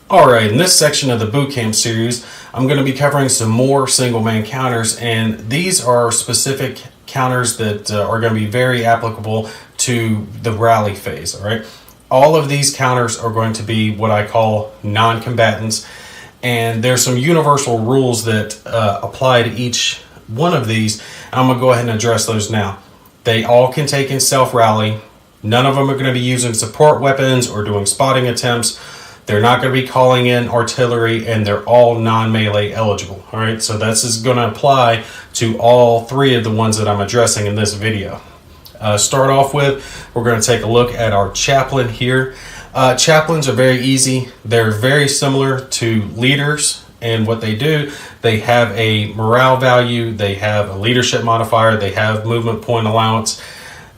Alright, in this section of the Bootcamp series, I'm going to be covering some more single man counters, and these are specific counters that are going to be very applicable to the rally phase. Alright, all of these counters are going to be what I call non-combatants, and there's some universal rules that apply to each one of these. I'm going to go ahead and address those now. They all can take in self-rally. None of them are going to be using support weapons or doing spotting attempts. They're not going to be calling in artillery, and they're all non-melee eligible. All right, so this is going to apply to all three of the ones that I'm addressing in this video. Start off with, we're going to take a look at our Chaplin here. Chaplins are very easy. They're very similar to leaders, and what they do, they have a morale value, they have a leadership modifier, they have movement point allowance.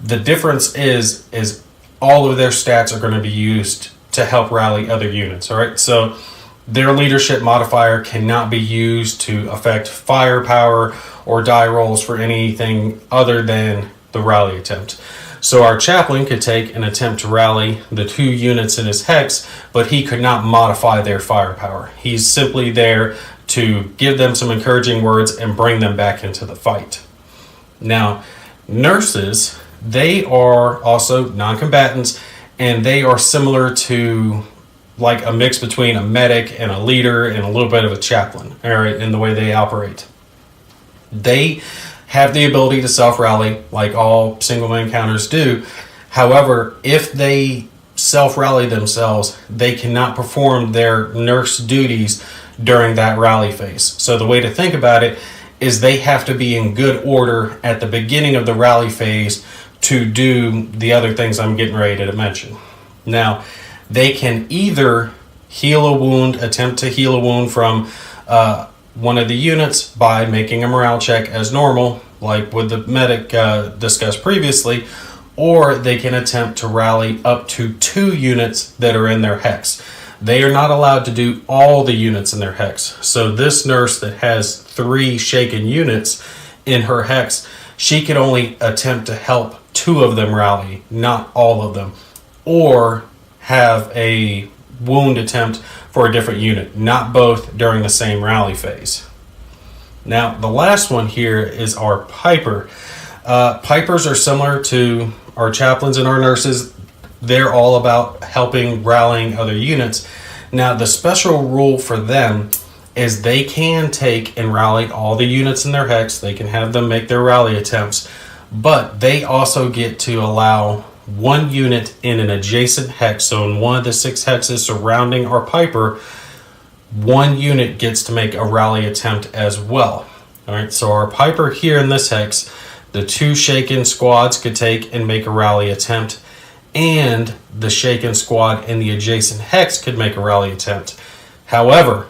The difference is all of their stats are going to be used to help rally other units. All right, so their leadership modifier cannot be used to affect firepower or die rolls for anything other than the rally attempt. So our Chaplain could take an attempt to rally the 2 units in his hex, but he could not modify their firepower. He's simply there to give them some encouraging words and bring them back into the fight. Now, nurses, they are also non-combatants, and they are similar to like a mix between a medic and a leader and a little bit of a chaplain, all right, in the way they operate. They have the ability to self-rally like all single man counters do. However, if they self-rally themselves, they cannot perform their nurse duties during that rally phase. So the way to think about it is they have to be in good order at the beginning of the rally phase to do the other things I'm getting ready to mention. Now, they can either heal a wound, attempt to heal a wound from one of the units by making a morale check as normal, like with the medic discussed previously, or they can attempt to rally up to 2 units that are in their hex. They are not allowed to do all the units in their hex. So this nurse that has 3 shaken units in her hex, she could only attempt to help 2 of them rally, not all of them, or have a wound attempt for a different unit, not both during the same rally phase. Now, the last one here is our Piper. Pipers are similar to our Chaplains and our nurses. They're all about helping rallying other units. Now, the special rule for them is they can take and rally all the units in their hex. They can have them make their rally attempts, but they also get to allow 1 unit in an adjacent hex. So in one of the 6 hexes surrounding our Piper, 1 unit gets to make a rally attempt as well. All right, so our Piper here in this hex, the 2 shaken squads could take and make a rally attempt, and the shaken squad in the adjacent hex could make a rally attempt. However,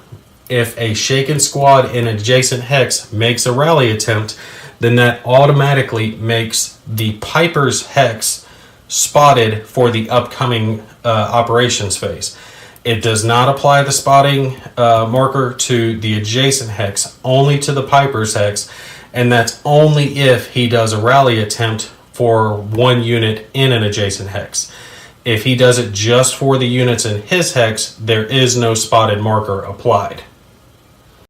if a shaken squad in adjacent hex makes a rally attempt, then that automatically makes the Piper's hex spotted for the upcoming operations phase. It does not apply the spotting marker to the adjacent hex, only to the Piper's hex, and that's only if he does a rally attempt for 1 unit in an adjacent hex. If he does it just for the units in his hex, there is no spotted marker applied.